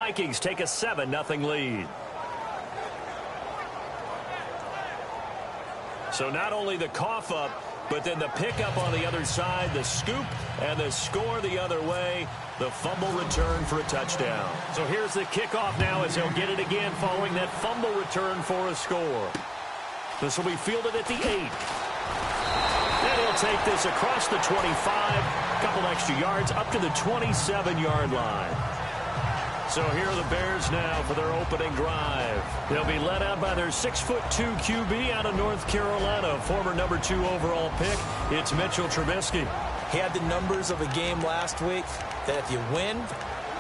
Vikings take a 7-0 lead. So not only the cough up, but then the pickup on the other side, the scoop, and the score the other way. The fumble return for a touchdown. So here's the kickoff now as he'll get it again following that fumble return for a score. This will be fielded at the 8. And he'll take this across the 25, a couple extra yards, up to the 27-yard line. So here are the Bears now for their opening drive. They'll be led out by their 6'2" QB out of North Carolina, former number 2 overall pick. It's Mitchell Trubisky. He had the numbers of a game last week that if you win,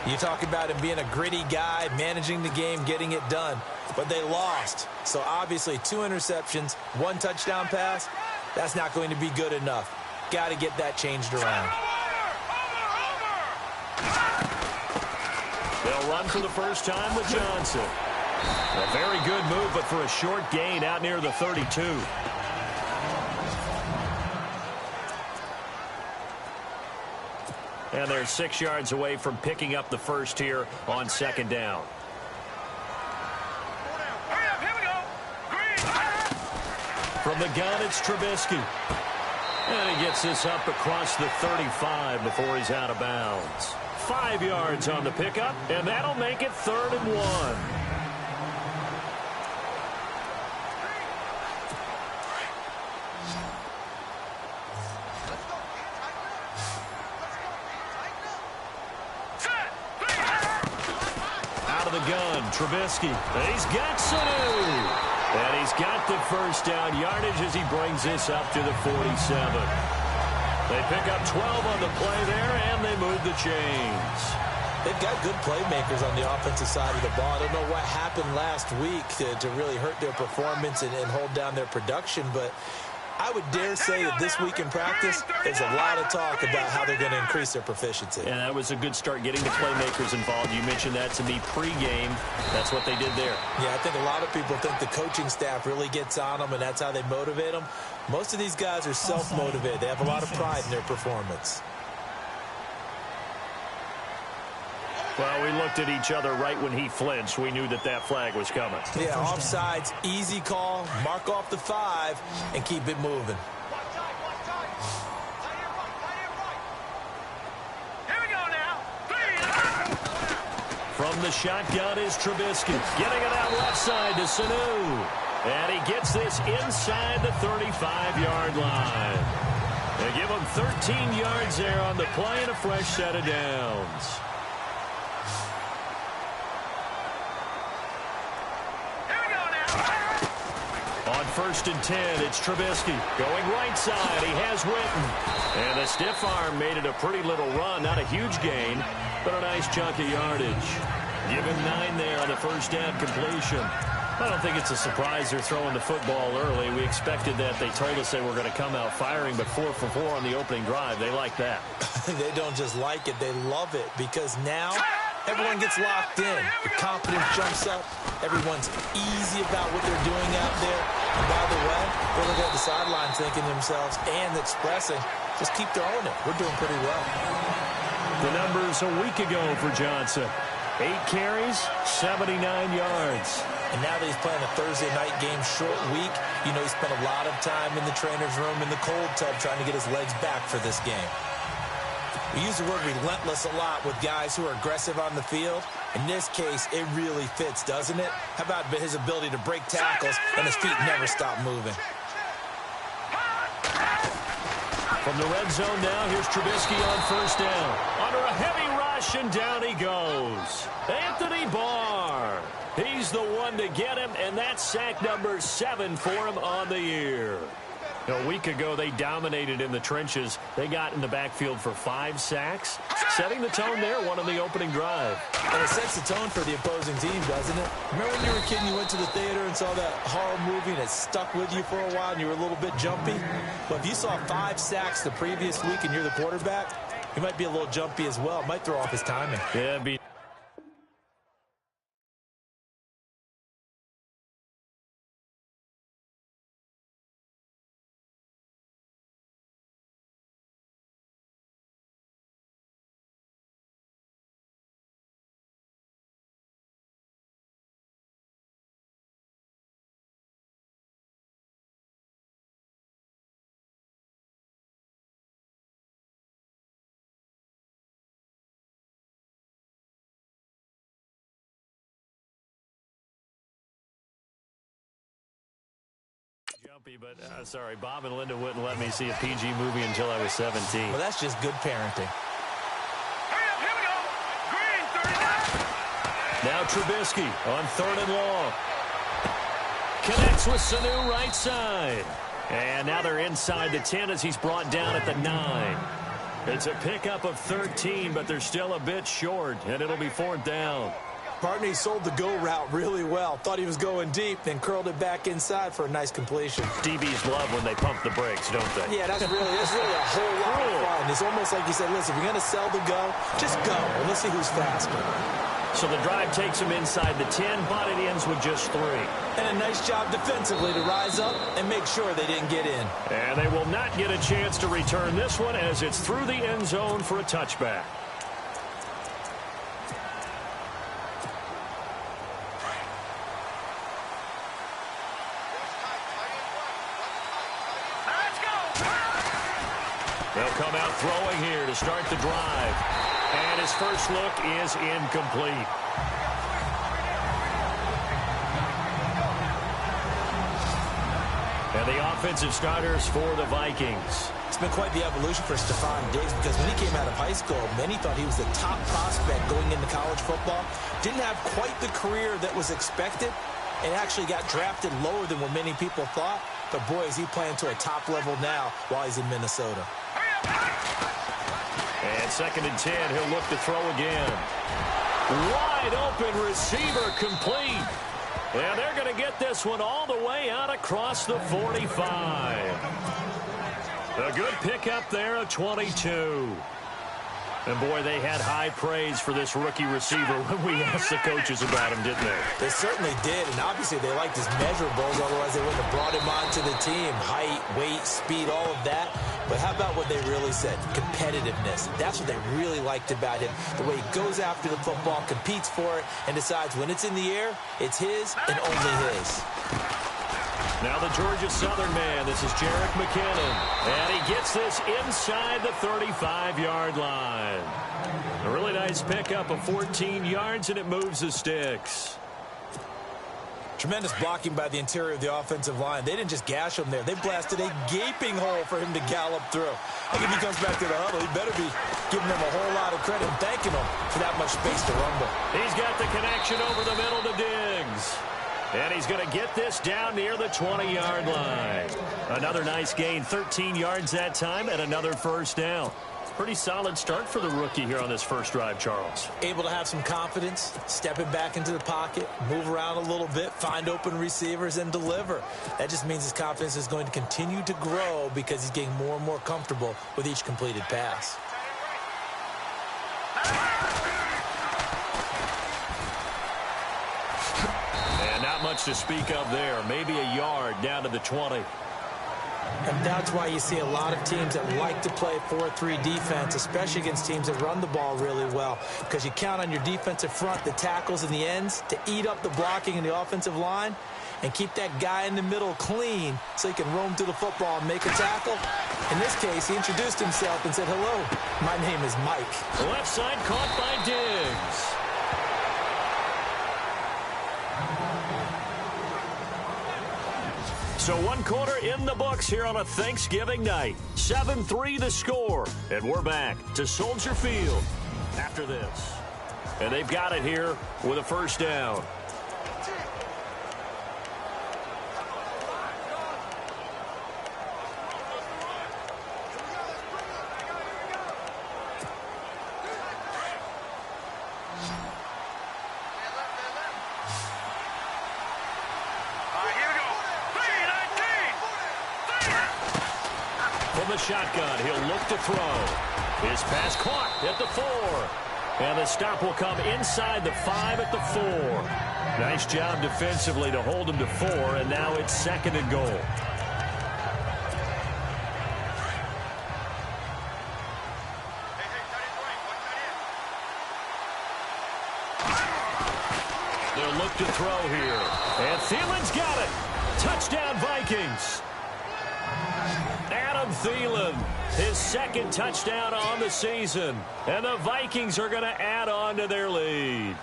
you talk about him being a gritty guy, managing the game, getting it done. But they lost. So obviously 2 interceptions, 1 touchdown pass, that's not going to be good enough. Got to get that changed around. They'll run for the first time with Johnson. A very good move, but for a short gain out near the 32. And they're 6 yards away from picking up the first here on second down. From the gun, it's Trubisky. And he gets this up across the 35 before he's out of bounds. 5 yards on the pickup, and that'll make it 3rd and 1. Out of the gun, Trubisky. He's got Sanu. And he's got the first down yardage as he brings this up to the 47. They pick up 12 on the play there, and they move the chains. They've got good playmakers on the offensive side of the ball. I don't know what happened last week to really hurt their performance and hold down their production, but I would dare say that this week in practice, there's a lot of talk about how they're going to increase their proficiency. And that was a good start getting the playmakers involved. You mentioned that to me pregame. That's what they did there. Yeah, I think a lot of people think the coaching staff really gets on them, and that's how they motivate them. Most of these guys are self-motivated. They have a lot of pride in their performance. Well, we looked at each other right when he flinched. We knew that that flag was coming. Yeah, offsides, easy call, mark off the 5, and keep it moving. Here we go now. From the shotgun is Trubisky. Getting it out left side to Sanu. And he gets this inside the 35-yard line. They give him 13 yards there on the play and a fresh set of downs. On 1st and 10, it's Trubisky going right side. He has Witten. And the stiff arm made it a pretty little run. Not a huge gain, but a nice chunk of yardage. Give him 9 there on the first down completion. I don't think it's a surprise they're throwing the football early. We expected that. They told us they were going to come out firing, but 4 for 4 on the opening drive. They like that. They don't just like it. They love it because now everyone gets locked in. The confidence jumps up. Everyone's easy about what they're doing out there. And by the way, they're looking at the sidelines thinking to themselves and expressing, just keep throwing it. We're doing pretty well. The numbers a week ago for Johnson. 8 carries, 79 yards. And now that he's playing a Thursday night game, short week, you know he spent a lot of time in the trainer's room in the cold tub trying to get his legs back for this game. We use the word relentless a lot with guys who are aggressive on the field. In this case, it really fits, doesn't it? How about his ability to break tackles and his feet never stop moving? From the red zone now, here's Trubisky on first down. Under a heavy rush, and down he goes. Anthony Barr. He's the one to get him, and that's sack number 7 for him on the year. A week ago, they dominated in the trenches. They got in the backfield for 5 sacks, setting the tone there, one on the opening drive. And it sets the tone for the opposing team, doesn't it? Remember when you were a kid and you went to the theater and saw that horror movie and it stuck with you for a while and you were a little bit jumpy? But if you saw 5 sacks the previous week and you're the quarterback, you might be a little jumpy as well. It might throw off his timing. Yeah, it'd be But sorry, Bob and Linda wouldn't let me see a PG movie until I was 17. Well, that's just good parenting. Hurry up, here we go. Green, 39. Now Trubisky on 3rd and long. Connects with Sanu right side. And now they're inside the 10 as he's brought down at the 9. It's a pickup of 13, but they're still a bit short, and it'll be 4th down. Partner, he sold the go route really well. Thought he was going deep, then curled it back inside for a nice completion. DBs love when they pump the brakes, don't they? Yeah, that's really a whole lot of fun. It's almost like you said, listen, if you're going to sell the go, just go. And let's see who's faster. So the drive takes him inside the 10, but it ends with just 3. And a nice job defensively to rise up and make sure they didn't get in. And they will not get a chance to return this one as it's through the end zone for a touchback. They'll come out throwing here to start the drive. And his first look is incomplete. And the offensive starters for the Vikings. It's been quite the evolution for Stephon Diggs because when he came out of high school, many thought he was the top prospect going into college football. Didn't have quite the career that was expected and actually got drafted lower than what many people thought. But, boy, is he playing to a top level now while he's in Minnesota. And 2nd and 10, he'll look to throw again. Wide open receiver complete. And they're going to get this one all the way out across the 45. A good pickup there of 22. And, boy, they had high praise for this rookie receiver when we asked the coaches about him, didn't they? They certainly ded, and obviously they liked his measurables, otherwise they wouldn't have brought him onto the team. Height, weight, speed, all of that. But how about what they really said? Competitiveness. That's what they really liked about him. The way he goes after the football, competes for it, and decides when it's in the air, it's his and only his. Now the Georgia Southern man, this is Jerick McKinnon. And he gets this inside the 35-yard line. A really nice pickup of 14 yards, and it moves the sticks. Tremendous blocking by the interior of the offensive line. They didn't just gash him there. They blasted a gaping hole for him to gallop through. I think if he comes back to the huddle, he better be giving them a whole lot of credit and thanking them for that much space to rumble. He's got the connection over the middle to Diggs. And he's going to get this down near the 20-yard line. Another nice gain, 13 yards that time, and another first down. Pretty solid start for the rookie here on this first drive, Charles. Able to have some confidence, stepping back into the pocket, move around a little bit, find open receivers, and deliver. That just means his confidence is going to continue to grow because he's getting more and more comfortable with each completed pass. And not much to speak of there. Maybe a yard down to the 20. And that's why you see a lot of teams that like to play 4-3 defense, especially against teams that run the ball really well, because you count on your defensive front, the tackles and the ends, to eat up the blocking in the offensive line and keep that guy in the middle clean so he can roam through the football and make a tackle. In this case, he introduced himself and said, "Hello, my name is Mike." Left side caught by Diggs. So 1 quarter in the books here on a Thanksgiving night. 7-3 the score. And we're back to Soldier Field after this. And they've got it here with a first down. From the shotgun, he'll look to throw. His pass caught at the 4. And the stop will come inside the 5 at the 4. Nice job defensively to hold him to 4, and now it's 2nd and goal. They'll look to throw here. And Thielen's got it. Touchdown, Vikings. Adam Thielen, his 2nd touchdown on the season. And the Vikings are going to add on to their lead.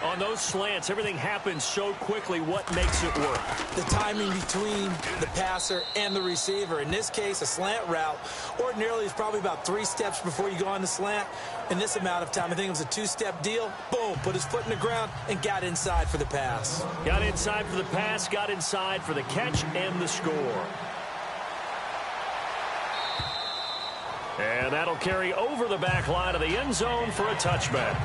On on those slants, everything happens so quickly. What makes it work? The timing between the passer and the receiver. In this case, a slant route ordinarily is probably about 3 steps before you go on the slant. In this amount of time, I think it was a 2-step deal. Boom, put his foot in the ground and got inside for the pass. Got inside for the pass, got inside for the catch and the score. And that'll carry over the back line of the end zone for a touchback.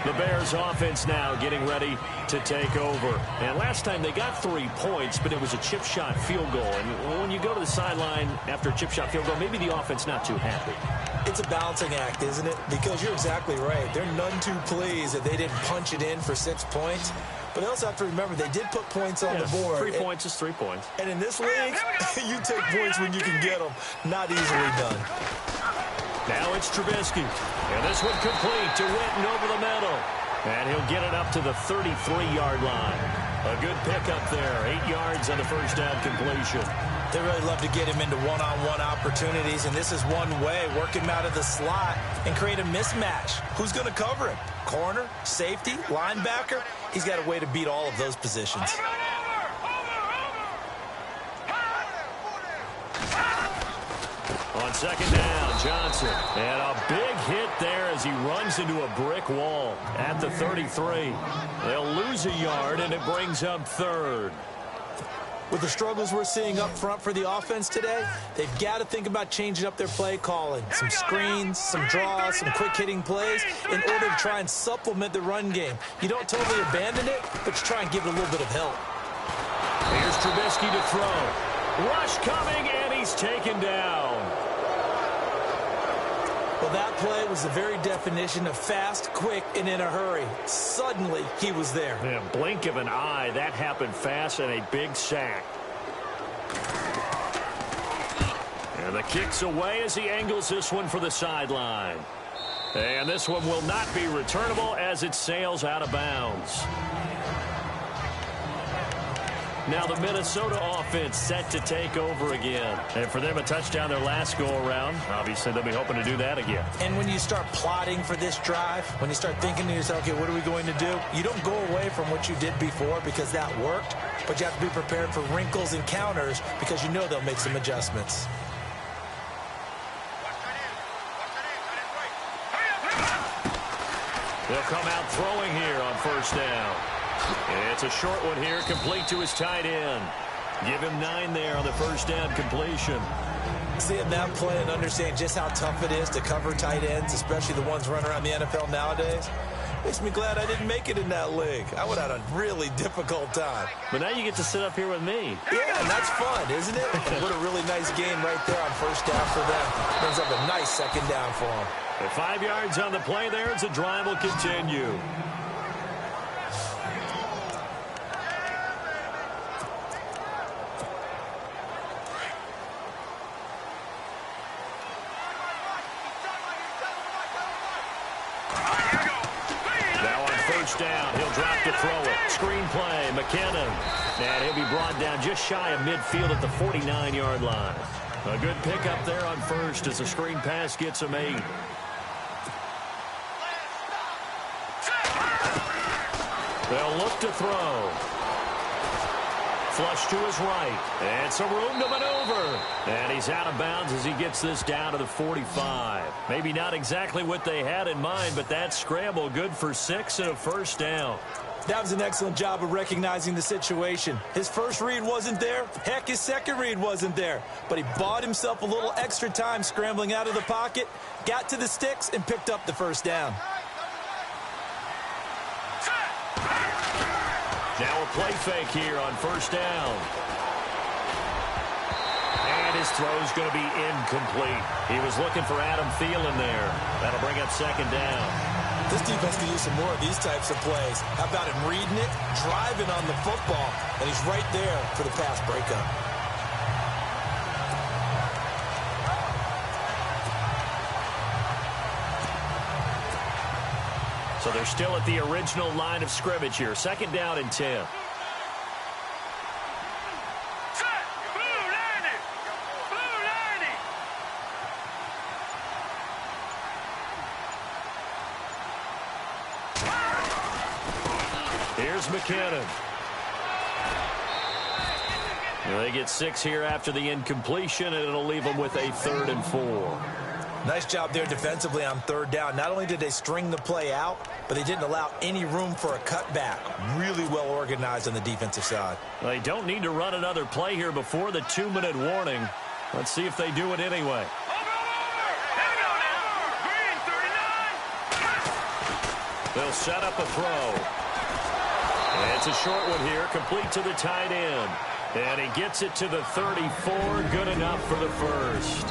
The Bears offense now getting ready to take over. And last time they got 3 points, but it was a chip shot field goal. And when you go to the sideline after a chip shot field goal, maybe the offense not too happy. It's a balancing act, isn't it? Because you're exactly right. They're none too pleased that they didn't punch it in for 6 points. But they also have to remember they did put points on the board. 3 points is 3 points. And in this league, you take points when you can get them. Not easily done. Now it's Trubisky. And this one complete to Witten over the middle. And he'll get it up to the 33-yard line. A good pickup there. 8 yards on the first down completion. They really love to get him into one-on-one opportunities, and this is one way. Work him out of the slot and create a mismatch. Who's going to cover him? Corner, safety, linebacker? He's got a way to beat all of those positions. On second down, Johnson. And a big hit there as he runs into a brick wall at the 33. They'll lose a yard, and it brings up third. With the struggles we're seeing up front for the offense today, they've got to think about changing up their play calling. Some screens, some draws, some quick-hitting plays in order to try and supplement the run game. You don't totally abandon it, but you try and give it a little bit of help. Here's Trubisky to throw. Rush coming, and he's taken down. Well, that play was the very definition of fast, quick, and in a hurry. Suddenly, he was there. Yeah, blink of an eye. That happened fast and a big sack. And the kick's away as he angles this one for the sideline. And this one will not be returnable as it sails out of bounds. Now the Minnesota offense set to take over again. And for them, a touchdown their last go-around. Obviously, they'll be hoping to do that again. And when you start plotting for this drive, when you start thinking to yourself, okay, what are we going to do? You don't go away from what you did before because that worked, but you have to be prepared for wrinkles and counters because you know they'll make some adjustments. They'll come out throwing here on first down. It's a short one here, complete to his tight end. Give him 9 there on the first down completion. Seeing that play and understand just how tough it is to cover tight ends, especially the ones running around the NFL nowadays, makes me glad I didn't make it in that league. I would have had a really difficult time. But now you get to sit up here with me. Yeah, and that's fun, isn't it? What a really nice game right there on first down for them. Brings up a nice second down for them. With 5 yards on the play there, as the drive will continue. Down. He'll drop to throw it. Screen play, McKinnon. And he'll be brought down just shy of midfield at the 49-yard line. A good pickup there on first as the screen pass gets him 8. They'll look to throw. Flush to his right. And some room to maneuver. And he's out of bounds as he gets this down to the 45. Maybe not exactly what they had in mind, but that scramble good for 6 and a first down. That was an excellent job of recognizing the situation. His first read wasn't there. Heck, his second read wasn't there. But he bought himself a little extra time scrambling out of the pocket, got to the sticks, and picked up the first down. Now a play fake here on first down. And his throw's going to be incomplete. He was looking for Adam Thielen there. That'll bring up second down. This defense can use some more of these types of plays. How about him reading it, driving on the football, and he's right there for the pass breakup. So they're still at the original line of scrimmage here. Second down and 10. Here's McKinnon. They get 6 here after the incompletion, and it'll leave them with a 3rd and 4. Nice job there defensively on 3rd down. Not only did they string the play out, but they didn't allow any room for a cutback. Really well organized on the defensive side. They don't need to run another play here before the 2-minute warning. Let's see if they do it anyway. They'll set up a throw. And it's a short one here, complete to the tight end. And he gets it to the 34, good enough for the first.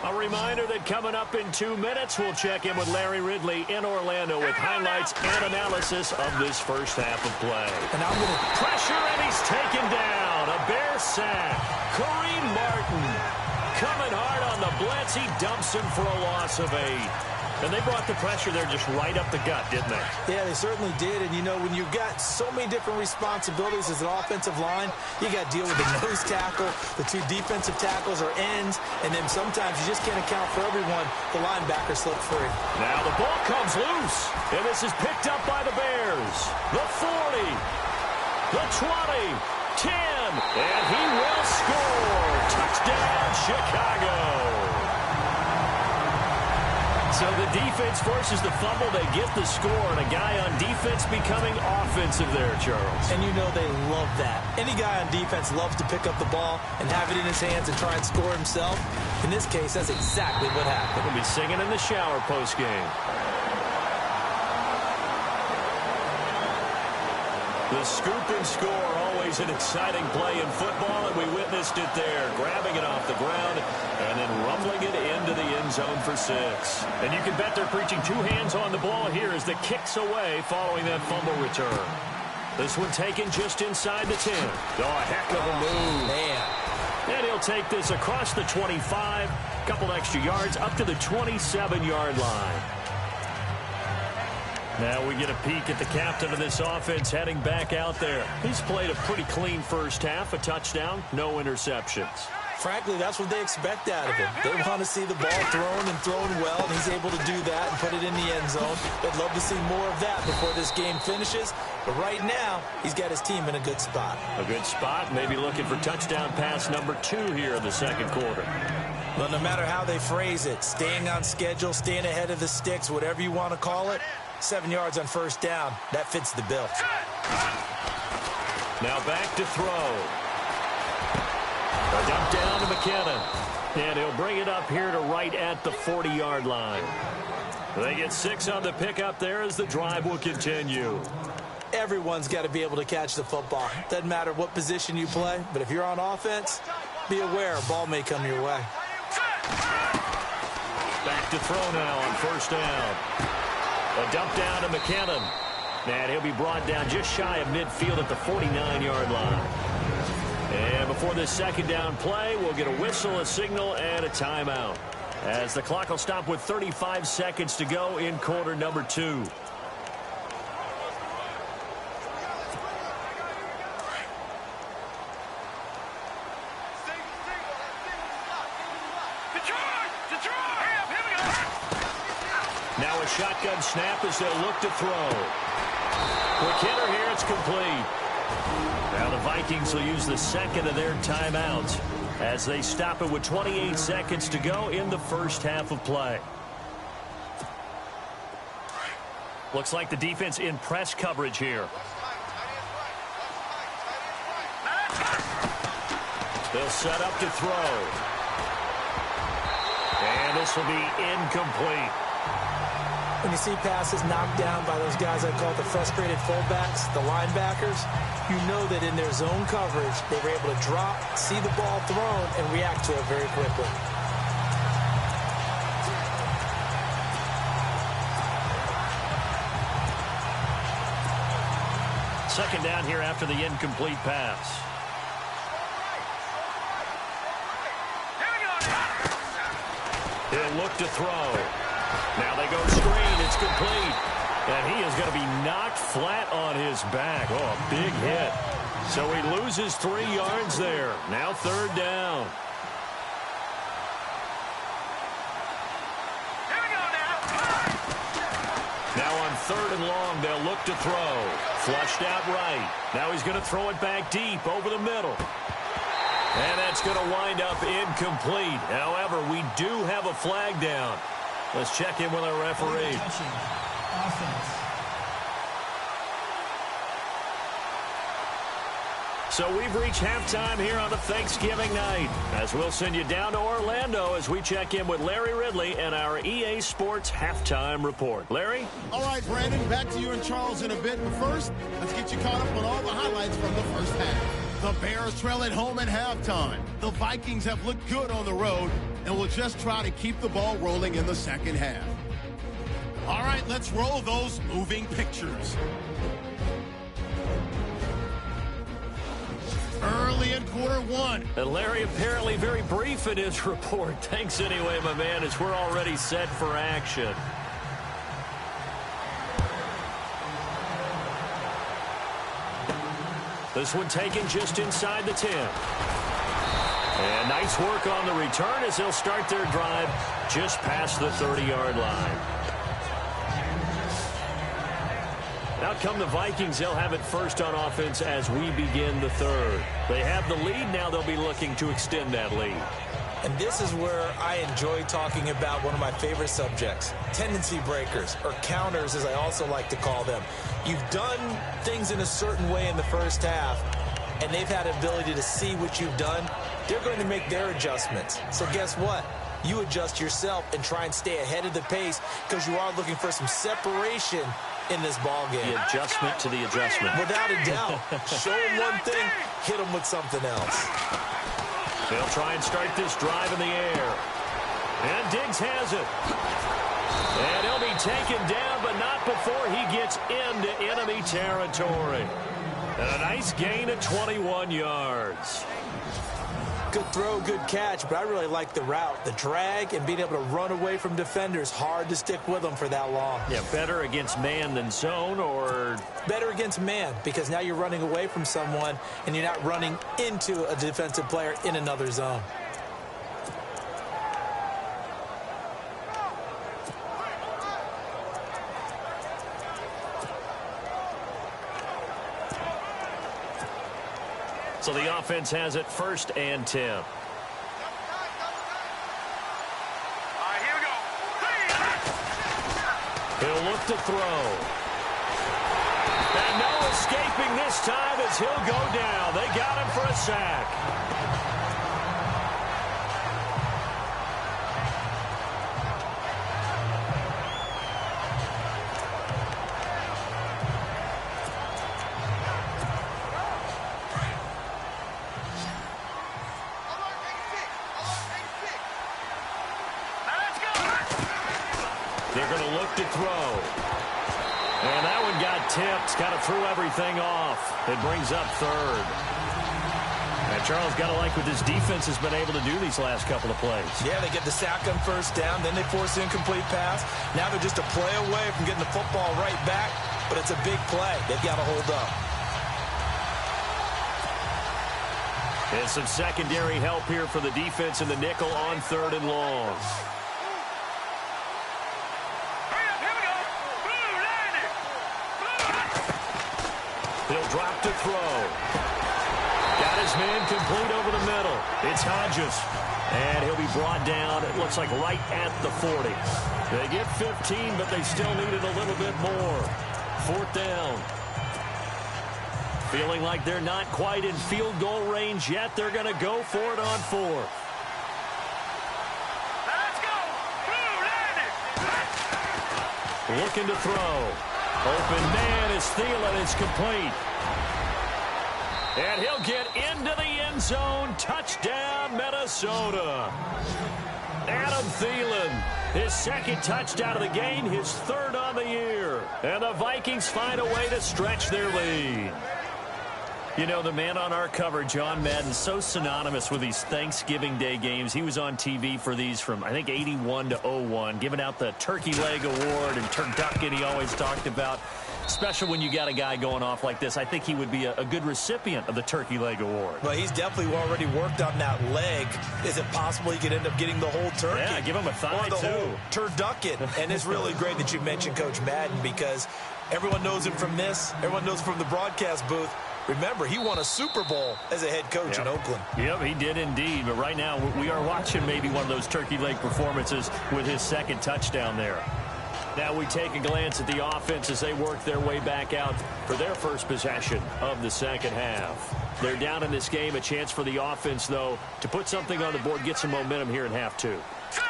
A reminder that coming up in 2 minutes, we'll check in with Larry Ridley in Orlando with highlights and analysis of this first half of play. And I'm going to pressure, and he's taken down. A Bear sack. Kareem Martin coming hard on the blitz. He dumps him for a loss of 8. And they brought the pressure there just right up the gut, didn't they? Yeah, they certainly did. And, you know, when you've got so many different responsibilities as an offensive line, you got to deal with the nose tackle, the 2 defensive tackles or ends, and then sometimes you just can't account for everyone. The linebacker slipped free. Now the ball comes loose, and this is picked up by the Bears. The 40, the 20, 10, and he will score. Touchdown, Chicago. So the defense forces the fumble. They get the score, and a guy on defense becoming offensive there, Charles. And you know they love that. Any guy on defense loves to pick up the ball and have it in his hands and try and score himself. In this case, that's exactly what happened. He'll be singing in the shower post-game. The scoop and score, always an exciting play in football, and we witnessed it there, grabbing it off the ground and then rumbling it into the end zone for 6. And you can bet they're preaching 2 hands on the ball here as the kick's away following that fumble return. This one taken just inside the 10. Oh, a heck of a move. Man. And he'll take this across the 25, couple extra yards, up to the 27-yard line. Now we get a peek at the captain of this offense heading back out there. He's played a pretty clean first half, a touchdown, no interceptions. Frankly, that's what they expect out of him. They want to see the ball thrown and thrown well, and he's able to do that and put it in the end zone. They'd love to see more of that before this game finishes. But right now, he's got his team in a good spot. A good spot, maybe looking for touchdown pass number 2 here in the second quarter. Well, no matter how they phrase it, staying on schedule, staying ahead of the sticks, whatever you want to call it, 7 yards on first down, that fits the bill. Now back to throw. A dump down to McKinnon. And he'll bring it up here to right at the 40-yard line. They get 6 on the pickup there as the drive will continue. Everyone's got to be able to catch the football. Doesn't matter what position you play, but if you're on offense, be aware a ball may come your way. Back to throw now on first down. A dump down to McKinnon. And he'll be brought down just shy of midfield at the 49-yard line. And before this second down play, we'll get a whistle, a signal, and a timeout, as the clock will stop with 35 seconds to go in quarter number 2. Now a shotgun snap as they'll look to throw. Quick hitter here, it's complete. Now the Vikings will use the second of their timeouts as they stop it with 28 seconds to go in the first half of play. Looks like the defense in press coverage here. They'll set up to throw. And this will be incomplete. When you see passes knocked down by those guys I call the frustrated fullbacks, the linebackers, you know that in their zone coverage, they were able to drop, see the ball thrown, and react to it very quickly. Second down here after the incomplete pass. He'll look to throw. Now they go screen. It's complete. And he is going to be knocked flat on his back. Oh, a big hit. So he loses 3 yards there. Now 3rd down. Here we go now. Now on 3rd and long, they'll look to throw. Flushed out right. Now he's going to throw it back deep over the middle. And that's going to wind up incomplete. However, we do have a flag down. Let's check in with our referee. Offense. So we've reached halftime here on the Thanksgiving night, as we'll send you down to Orlando as we check in with Larry Ridley and our EA Sports Halftime Report. Larry? All right, Brandon, back to you and Charles in a bit. But first, let's get you caught up on all the highlights from the first half. The Bears trail at home at halftime. The Vikings have looked good on the road and will just try to keep the ball rolling in the second half. All right, let's roll those moving pictures. Early in quarter one. And Larry apparently very brief in his report. Thanks anyway, my man, as we're already set for action. This one taken just inside the 10. And nice work on the return as they'll start their drive just past the 30-yard line. Out come the Vikings. They'll have it first on offense as we begin the 3rd. They have the lead. Now they'll be looking to extend that lead. And this is where I enjoy talking about one of my favorite subjects, tendency breakers, or counters as I also like to call them. You've done things in a certain way in the first half, and they've had an ability to see what you've done. They're going to make their adjustments. So guess what? You adjust yourself and try and stay ahead of the pace because you are looking for some separation in this ball game. The adjustment to the adjustment. Without a doubt. Show them one thing, hit them with something else. They'll try and start this drive in the air. And Diggs has it. And he'll be taken down, but not before he gets into enemy territory. And a nice gain of 21 yards. Good throw, good catch, but I really like the route. The drag and being able to run away from defenders, hard to stick with them for that long. Yeah, better against man than zone, or? Better against man, because now you're running away from someone and you're not running into a defensive player in another zone. So the offense has it 1st and 10. All right, here we go. He'll look to throw. And no escaping this time as he'll go down. They got him for a sack. They're going to look to throw. And that one got tipped. Kind of threw everything off. It brings up 3rd. And Charles, got to like what this defense has been able to do these last couple of plays. Yeah, they get the sack on 1st down. Then they force an incomplete pass. Now they're just a play away from getting the football right back. But it's a big play. They've got to hold up. And some secondary help here for the defense in the nickel on 3rd and long. He'll drop to throw. Got his man complete over the middle. It's Hodges. And he'll be brought down, it looks like, right at the 40. They get 15, but they still needed a little bit more. 4th down. Feeling like they're not quite in field goal range yet. They're going to go for it on 4th. Let's go. Looking to throw. Open man is Thielen. It's complete. And he'll get into the end zone. Touchdown, Minnesota. Adam Thielen, his 2nd touchdown of the game, his 3rd on the year. And the Vikings find a way to stretch their lead. You know, the man on our cover, John Madden, so synonymous with these Thanksgiving Day games. He was on TV for these from, I think, 81 to 01, giving out the Turkey Leg Award and turducken he always talked about. Special when you got a guy going off like this. I think he would be a good recipient of the Turkey Leg Award. Well, he's definitely already worked on that leg. Is it possible he could end up getting the whole turkey? Yeah, give him a thigh, or the too. whole turducken. And it's really great that you mentioned Coach Madden because everyone knows him from this. Everyone knows him from the broadcast booth. Remember, he won a Super Bowl as a head coach in Oakland. Yep, he did indeed. But right now, we are watching maybe one of those turkey leg performances with his second touchdown there. Now we take a glance at the offense as they work their way back out for their first possession of the second half. They're down in this game. A chance for the offense, though, to put something on the board, get some momentum here in half two.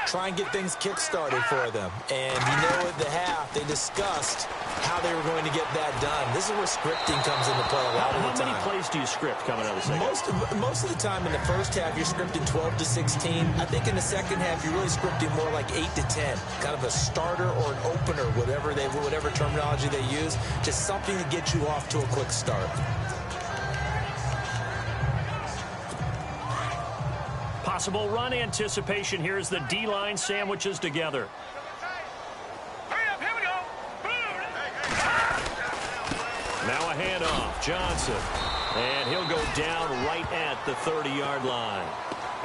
Try and get things kick-started for them. And you know at the half, they discussed how they were going to get that done. This is where scripting comes into play a lot of the time. How many plays do you script coming out of the second? Most of the time in the first half, you're scripting 12 to 16. I think in the second half, you're really scripting more like 8 to 10. Kind of a starter or an opener, whatever terminology they use. Just something to get you off to a quick start. Possible run anticipation. Here's the D-line sandwiches together. Hurry up, here we go. Now a handoff. Johnson. And he'll go down right at the 30-yard line.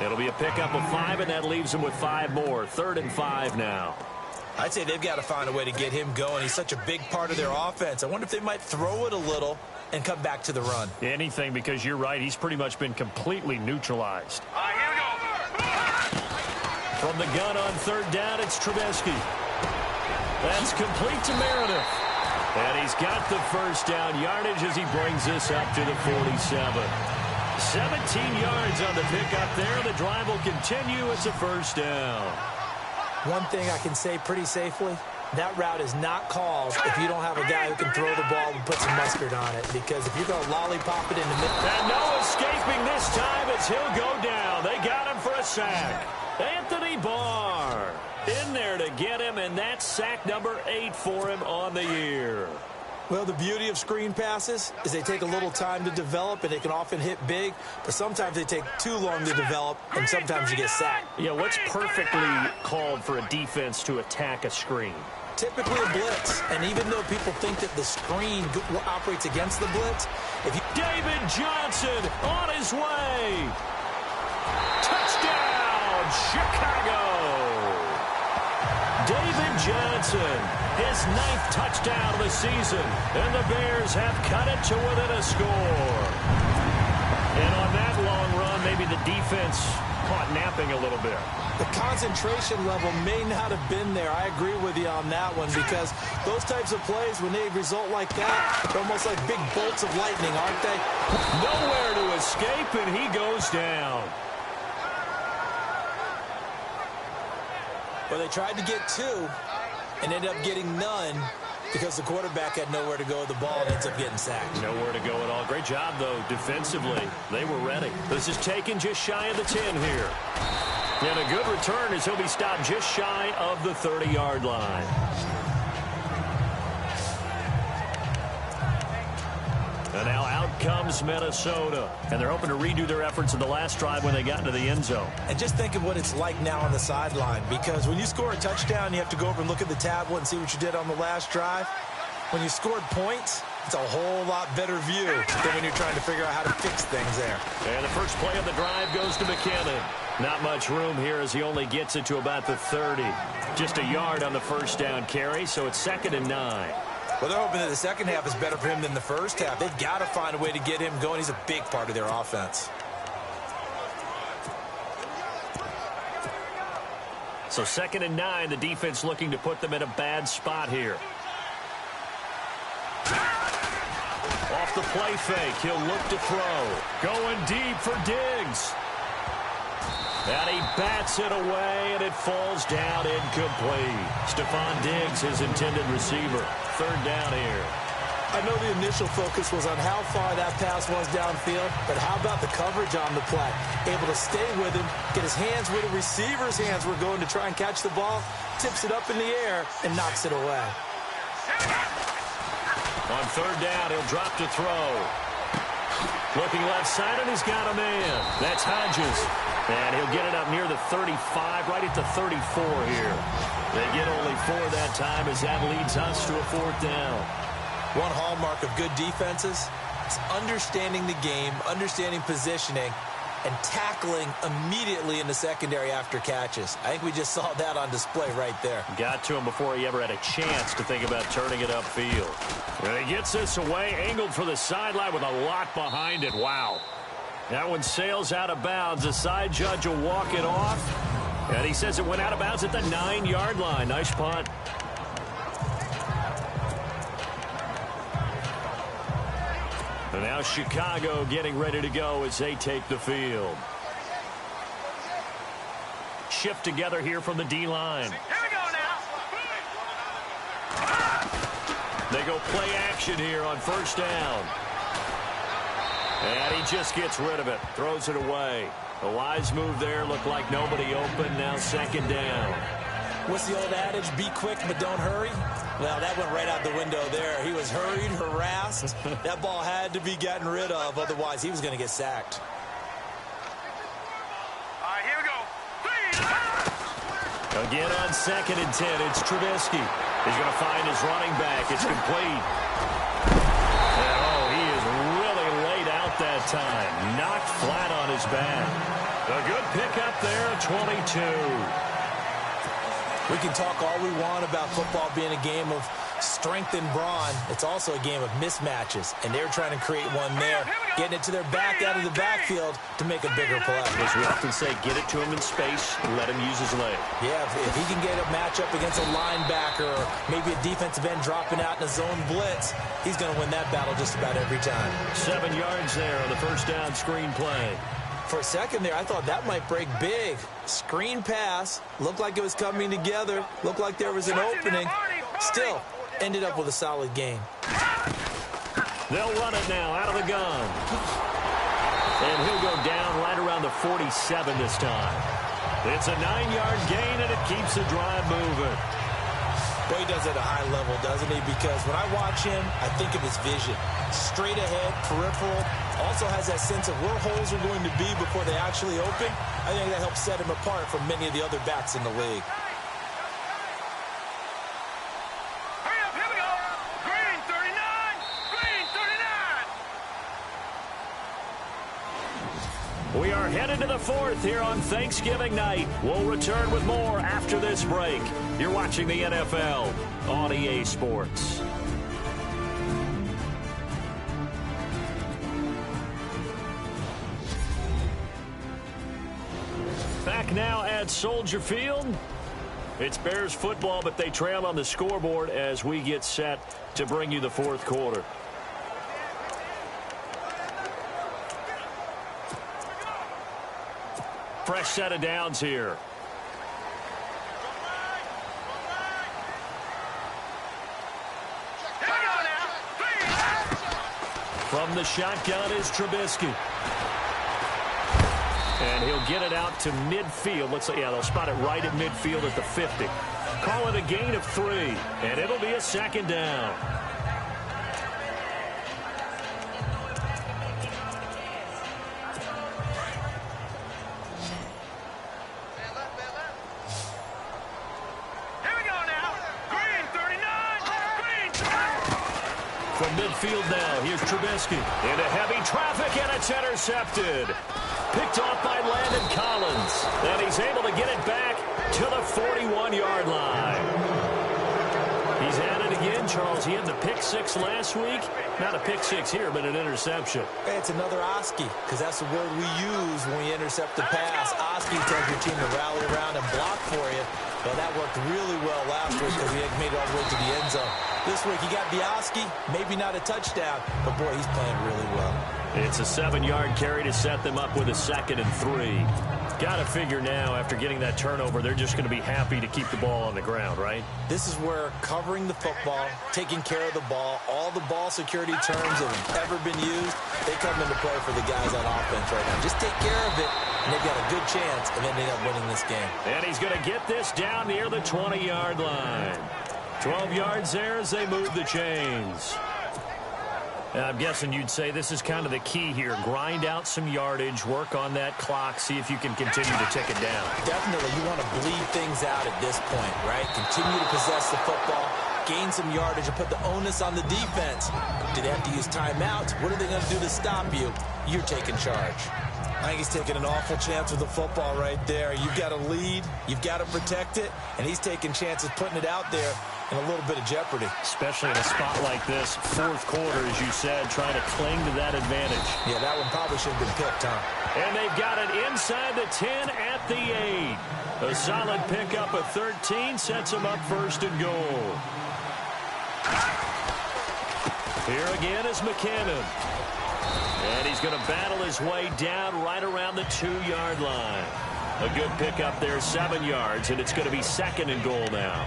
It'll be a pickup of 5, and that leaves him with 5 more. 3rd and 5 now. I'd say they've got to find a way to get him going. He's such a big part of their offense. I wonder if they might throw it a little and come back to the run. Anything, because you're right. He's pretty much been completely neutralized. All right, here we go. From the gun on 3rd down, it's Trubisky. That's complete to Meredith. And he's got the first down yardage as he brings this up to the 47. 17 yards on the pickup there. The drive will continue. It's a first down. One thing I can say pretty safely, that route is not called if you don't have a guy who can throw the ball and put some mustard on it. Because if you're going to lollipop it in the middle. And no escaping this time as he'll go down. They got him for a sack. Anthony Barr in there to get him, and that's sack number 8 for him on the year. Well, the beauty of screen passes is they take a little time to develop, and they can often hit big, but sometimes they take too long to develop, and sometimes you get sacked. Yeah, what's perfectly called for a defense to attack a screen? Typically a blitz, and even though people think that the screen operates against the blitz, if you... David Johnson on his way. Touchdown, Chicago. David Johnson, his 9th touchdown of the season, and the Bears have cut it to within a score. And on that long run, maybe the defense caught napping a little bit. The concentration level may not have been there. I agree with you on that one because those types of plays, when they result like that, they're almost like big bolts of lightning, aren't they? Nowhere to escape, and he goes down. Well, they tried to get 2 and ended up getting none because the quarterback had nowhere to go with the ball and ends up getting sacked. Nowhere to go at all. Great job, though, defensively. They were ready. This is taken just shy of the 10 here. And a good return as he'll be stopped just shy of the 30-yard line. And now out comes Minnesota. And they're hoping to redo their efforts in the last drive when they got into the end zone. And just think of what it's like now on the sideline, because when you score a touchdown, you have to go over and look at the tablet and see what you did on the last drive. When you scored points, it's a whole lot better view than when you're trying to figure out how to fix things there. And the first play of the drive goes to McKinnon. Not much room here as he only gets it to about the 30. Just a yard on the first down carry, so it's 2nd and 9. Well, they're hoping that the second half is better for him than the first half. They've got to find a way to get him going. He's a big part of their offense. So 2nd and 9, the defense looking to put them in a bad spot here. Off the play fake, he'll look to throw. Going deep for Diggs. And he bats it away, and it falls down incomplete. Stephon Diggs, his intended receiver. 3rd down here. I know the initial focus was on how far that pass was downfield, but how about the coverage on the play? Able to stay with him, get his hands where the receiver's hands were going to try and catch the ball, tips it up in the air, and knocks it away. On 3rd down, he'll drop to throw. Looking left side, and he's got a man. That's Hodges. And he'll get it up near the 35, right at the 34 here. They get only 4 that time as that leads us to a 4th down. One hallmark of good defenses is understanding the game, understanding positioning, and tackling immediately in the secondary after catches. I think we just saw that on display right there. Got to him before he ever had a chance to think about turning it upfield. And he gets this away, angled for the sideline with a lot behind it. Wow. That one sails out of bounds. The side judge will walk it off. And he says it went out of bounds at the 9-yard line. Nice punt. And now Chicago getting ready to go as they take the field. Shift together here from the D-line. Here we go now. They go play action here on 1st down. And he just gets rid of it. Throws it away. A wise move there. Looked like nobody open. Now 2nd down. What's the old adage? Be quick, but don't hurry. Well, that went right out the window there. He was hurried, harassed. That ball had to be gotten rid of. Otherwise, he was going to get sacked. All right, here we go. Again on 2nd and 10. It's Trubisky. He's going to find his running back. It's complete. Oh, he is really laid out that time. Knocked flat on his back. A good pickup there at 22. We can talk all we want about football being a game of strength and brawn. It's also a game of mismatches, and they're trying to create one there, getting it to their back out of the backfield to make a bigger play. As we often say, get it to him in space, let him use his leg. Yeah, if he can get a matchup against a linebacker or maybe a defensive end dropping out in a zone blitz, he's going to win that battle just about every time. 7 yards there on the 1st down screen play. For a second there, I thought that might break big. Screen pass. Looked like it was coming together. Looked like there was an opening. Still, ended up with a solid game. They'll run it now out of the gun. And he'll go down right around the 47 this time. It's a 9-yard gain, and it keeps the drive moving. Well, he does it at a high level, doesn't he? Because when I watch him, I think of his vision. Straight ahead, peripheral. Also has that sense of where holes are going to be before they actually open. I think that helps set him apart from many of the other backs in the league. Hurry up, here we go. Green 39. Green 39. We are headed to the 4th here on Thanksgiving night. We'll return with more after this break. You're watching the NFL on EA Sports. Back now at Soldier Field. It's Bears football, but they trail on the scoreboard as we get set to bring you the 4th quarter. Fresh set of downs here. From the shotgun is Trubisky. And he'll get it out to midfield. Looks like, yeah, they'll spot it right at midfield at the 50. Call it a gain of 3, and it'll be a 2nd down. From midfield now, here's Trubisky. Into heavy traffic, and it's intercepted. Picked off by Landon Collins. And he's able to get it back to the 41-yard line. He's at it again, Charles. He had the pick 6 last week. Not a pick 6 here, but an interception. It's another Oski, because that's the word we use when we intercept the pass. Oski tells your team to rally around and block for you. Well, that worked really well last week because he made it all the way to the end zone. This week, he got the Oski, maybe not a touchdown, but, boy, he's playing really well. It's a 7-yard carry to set them up with a 2nd and 3. Got to figure now, after getting that turnover, they're just going to be happy to keep the ball on the ground, right? This is where covering the football, taking care of the ball, all the ball security terms that have ever been used, they come into play for the guys on offense right now. Just take care of it, and they've got a good chance, and then they end up winning this game. And he's going to get this down near the 20-yard line. 12 yards there as they move the chains. I'm guessing you'd say this is kind of the key here. Grind out some yardage, work on that clock, see if you can continue to tick it down. Definitely, you want to bleed things out at this point, right? Continue to possess the football, gain some yardage, and put the onus on the defense. Do they have to use timeouts? What are they going to do to stop you? You're taking charge. I think he's taking an awful chance with the football right there. You've got to lead, you've got to protect it, and he's taking chances putting it out there in a little bit of jeopardy. Especially in a spot like this, fourth quarter, as you said, trying to cling to that advantage. Yeah, that one probably should have been picked, huh? And they've got it inside the 10 at the 8. A solid pickup of 13 sets them up first and goal. Here again is McKinnon. And he's going to battle his way down right around the 2-yard line. A good pickup there, 7 yards, and it's going to be second and goal now.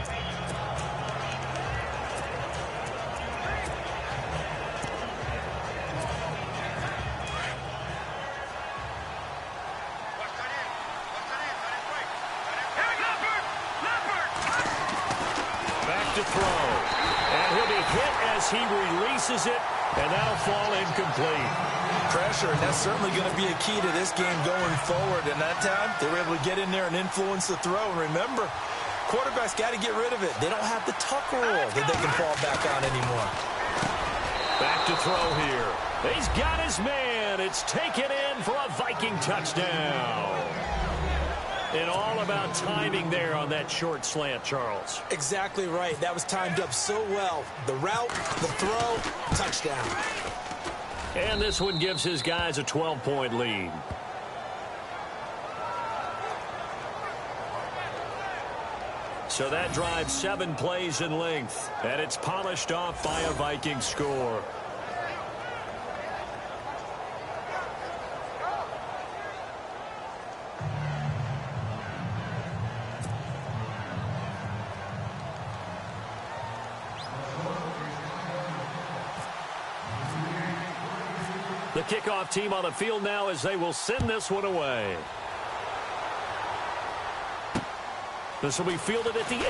Back to throw. And he'll be hit as he releases it, and that'll fall incomplete. Pressure, and that's certainly going to be a key to this game going forward. And that time, they were able to get in there and influence the throw. And remember, quarterbacks got to get rid of it. They don't have the tuck rule that they can fall back on anymore. Back to throw here. He's got his man. It's taken in for a Viking touchdown. And all about timing there on that short slant, Charles. Exactly right. That was timed up so well. The route, the throw, touchdown. And this one gives his guys a 12-point lead. So that drives 7 plays in length, and it's polished off by a Viking score. The kickoff team on the field now as they will send this one away. This will be fielded at the 8.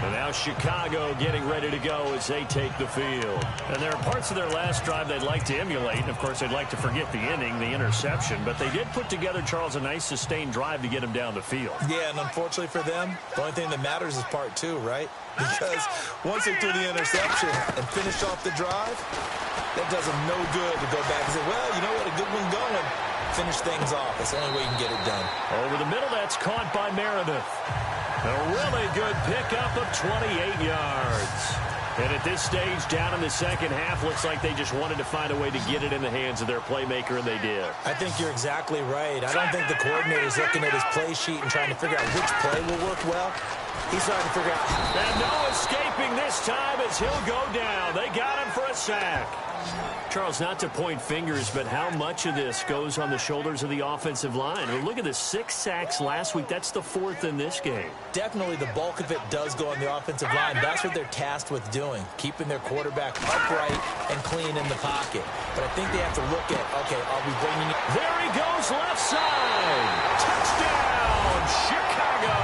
And now Chicago getting ready to go as they take the field. And there are parts of their last drive they'd like to emulate. And, of course, they'd like to forget the inning, the interception. But they did put together, Charles, a nice sustained drive to get him down the field. Yeah, and unfortunately for them, the only thing that matters is part 2, right? Because once they threw the interception and finished off the drive, that does them no good to go back and say, well, you know what, a good one going. Finish things off. That's the only way you can get it done. Over the middle, that's caught by Meredith. A really good pickup of 28 yards. And at this stage, down in the second half, looks like they just wanted to find a way to get it in the hands of their playmaker, and they did. I think you're exactly right. I don't think the coordinator's looking at his play sheet and trying to figure out which play will work well. He's trying to figure out. And no escaping this time as he'll go down. They got him for a sack. Charles, not to point fingers, but how much of this goes on the shoulders of the offensive line? Well, look at the 6 sacks last week. That's the 4th in this game. Definitely the bulk of it does go on the offensive line. That's what they're tasked with doing, keeping their quarterback upright and clean in the pocket. But I think they have to look at, okay, are we bringing it? There he goes, left side. Touchdown, Chicago.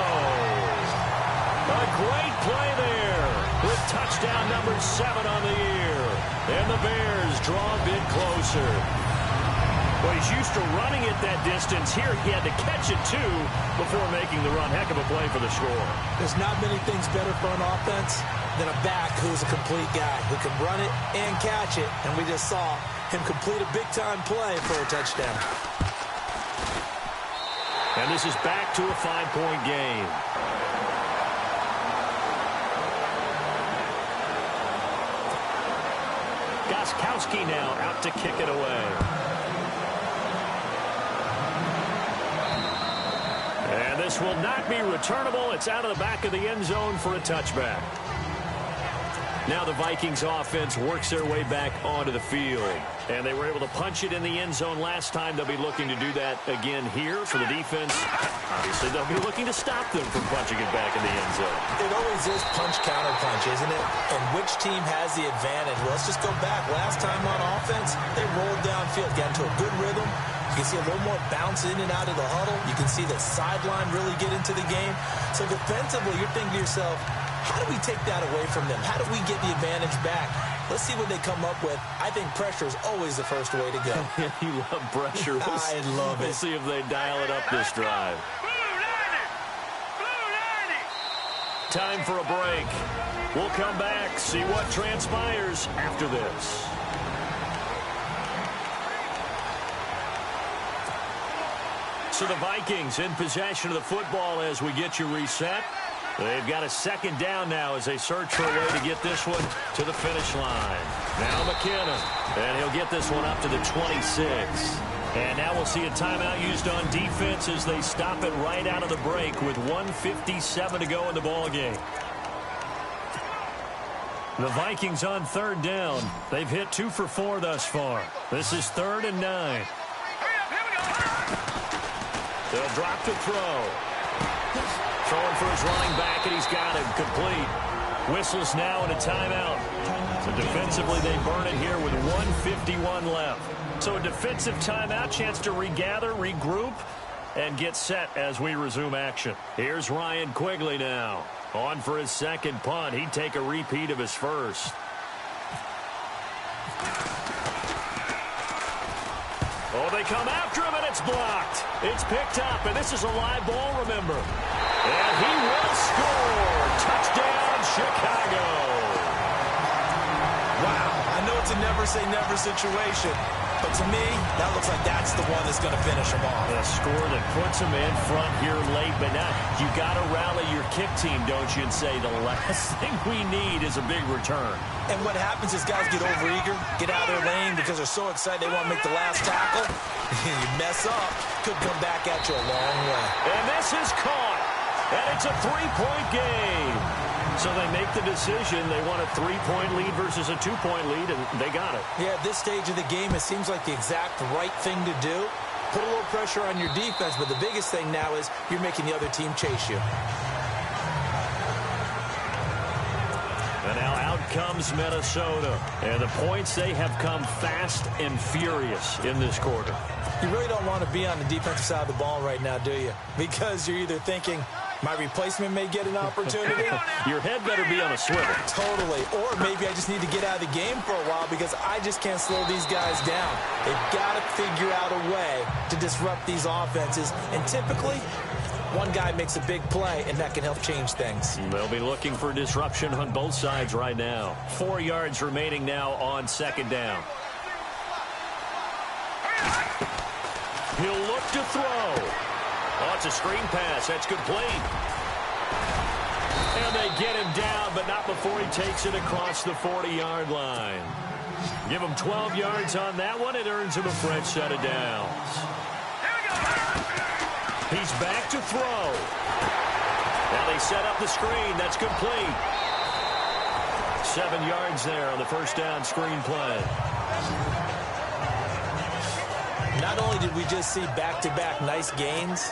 A great play there with touchdown number 7 on the year. And the Bears draw a bit closer. Well, he's used to running it that distance. Here he had to catch it, too, before making the run. Heck of a play for the score. There's not many things better for an offense than a back who's a complete guy, who can run it and catch it. And we just saw him complete a big-time play for a touchdown. And this is back to a 5-point game. Goskowski now out to kick it away. And this will not be returnable. It's out of the back of the end zone for a touchback. Now the Vikings offense works their way back onto the field. And they were able to punch it in the end zone last time. They'll be looking to do that again here for the defense. Obviously, they'll be looking to stop them from punching it back in the end zone. It always is punch-counter-punch, isn't it? And which team has the advantage? Well, let's just go back. Last time on offense, they rolled downfield, got into a good rhythm, You can see a little more bounce in and out of the huddle. You can see the sideline really get into the game. So defensively, you're thinking to yourself, how do we take that away from them? How do we get the advantage back? Let's see what they come up with. I think pressure is always the first way to go. You love pressure. I love it. We'll see if they dial it up this drive. Time for a break. We'll come back, see what transpires after this. So the Vikings in possession of the football as we get you reset. They've got a second down now as they search for a way to get this one to the finish line. Now McKinnon, and he'll get this one up to the 26. And now we'll see a timeout used on defense as they stop it right out of the break with 1:57 to go in the ballgame. The Vikings on third down. They've hit 2 for 4 thus far. This is 3rd and 9. They'll drop to throw. Throwing for his running back, and he's got him complete. Whistles now and a timeout. So defensively, they burn it here with 1:51 left. So a defensive timeout, chance to regather, regroup, and get set as we resume action. Here's Ryan Quigley now. On for his second punt. He'd take a repeat of his first. Oh, they come after him, and it's blocked. It's picked up, and this is a live ball, remember. And he will score. Touchdown, Chicago. Wow, I know it's a never-say-never situation, but to me, that looks like that's the one that's going to finish him off. A score that puts him in front here late, but now you got to rally your kick team, don't you, and say the last thing we need is a big return. And what happens is guys get overeager, get out of their lane because they're so excited they want to make the last tackle. You mess up, could come back at you a long way. And this is caught, and it's a 3-point game. So they make the decision. They want a 3-point lead versus a 2-point lead, and they got it. Yeah, at this stage of the game, it seems like the exact right thing to do. Put a little pressure on your defense, but the biggest thing now is you're making the other team chase you. And now out comes Minnesota. And the points, they have come fast and furious in this quarter. You really don't want to be on the defensive side of the ball right now, do you? Because you're either thinking, my replacement may get an opportunity. Your head better be on a swivel. Totally. Or maybe I just need to get out of the game for a while because I just can't slow these guys down. They've got to figure out a way to disrupt these offenses. And typically, one guy makes a big play, and that can help change things. They'll be looking for disruption on both sides right now. 4 yards remaining now on second down. He'll look to throw. Oh, it's a screen pass. That's complete. And they get him down, but not before he takes it across the 40-yard line. Give him 12 yards on that one. It earns him a fresh set of downs. He's back to throw. Now they set up the screen. That's complete. 7 yards there on the first down screen play. Not only did we just see back-to-back nice gains,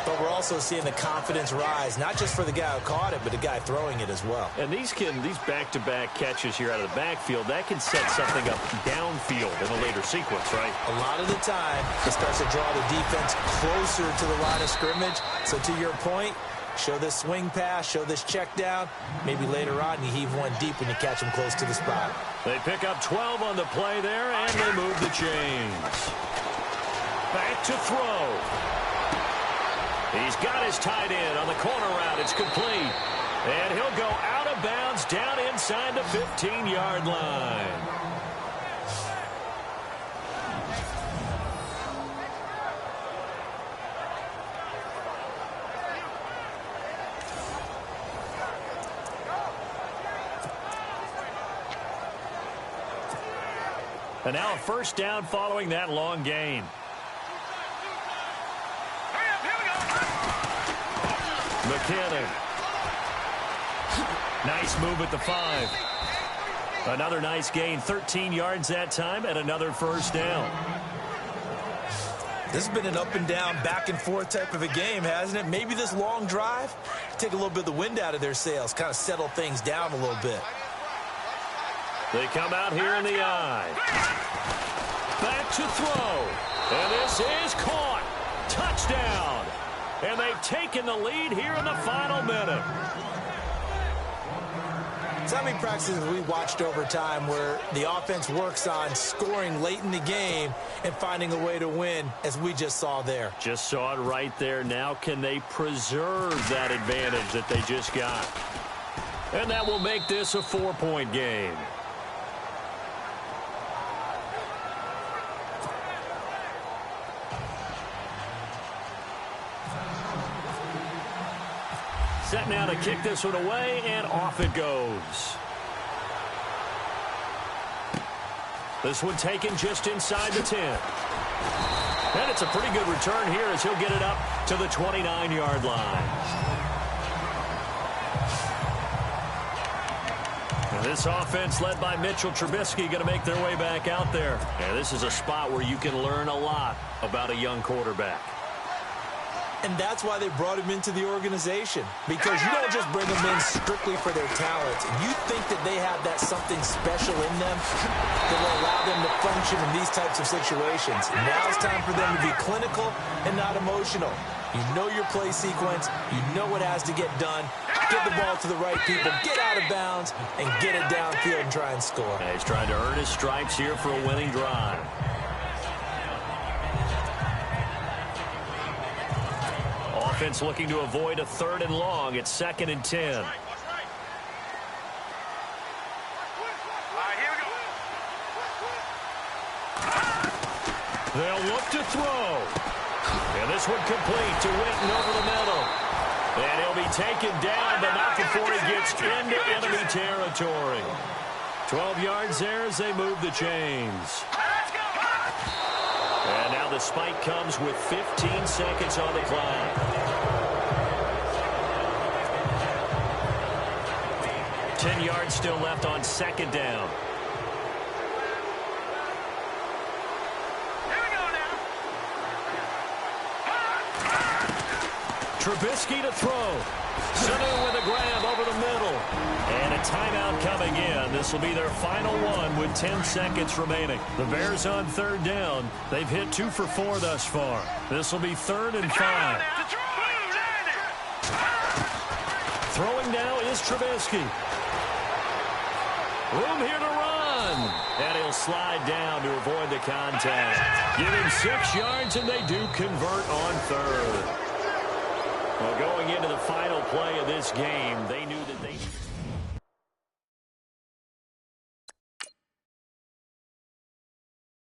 but we're also seeing the confidence rise, not just for the guy who caught it, but the guy throwing it as well. And these back-to-back catches here out of the backfield, that can set something up downfield in a later sequence, right? A lot of the time, it starts to draw the defense closer to the line of scrimmage. So to your point, show this swing pass, show this check down. Maybe later on you heave one deep when you catch them close to the spot. They pick up 12 on the play there, and they move the chains. Back to throw. He's got his tight end on the corner route. It's complete. And he'll go out of bounds down inside the 15-yard line. And now a first down following that long gain. McKinnon. Nice move at the 5. Another nice gain, 13 yards that time, and another first down. This has been an up and down, back and forth type of a game, hasn't it? Maybe this long drive, take a little bit of the wind out of their sails, kind of settle things down a little bit. They come out here in the eye. Back to throw. And this is caught. Touchdown. And they've taken the lead here in the final minute. So how many practices we watched over time where the offense works on scoring late in the game and finding a way to win, as we just saw there? Just saw it right there. Now can they preserve that advantage that they just got? And that will make this a 4-point game. Set now to kick this one away, and off it goes. This one taken just inside the 10. And it's a pretty good return here as he'll get it up to the 29-yard line. And this offense led by Mitchell Trubisky going to make their way back out there. And this is a spot where you can learn a lot about a young quarterback. And that's why they brought him into the organization. Because you don't just bring them in strictly for their talents. You think that they have that something special in them that will allow them to function in these types of situations. Now it's time for them to be clinical and not emotional. You know your play sequence. You know what has to get done. Get the ball to the right people. Get out of bounds and get it downfield and try and score. And he's trying to earn his stripes here for a winning drive. Offense looking to avoid a 3rd and long. It's 2nd and 10. All right, here we go. They'll look to throw. And this one complete to Witten over the middle. And he'll be taken down, but not before he gets into enemy territory. 12 yards there as they move the chains. And now the spike comes with 15 seconds on the clock. 10 yards still left on 2nd down. Here we go now. Trubisky to throw. Center with a grab over the middle. And a timeout coming in. This will be their final one with 10 seconds remaining. The Bears on 3rd down. They've hit 2 for 4 thus far. This will be 3rd and 5. Throwing now is Trubisky. Room here to run. And he'll slide down to avoid the contact. Give him 6 yards, and they do convert on 3rd. Well, going into the final play of this game, they knew that they...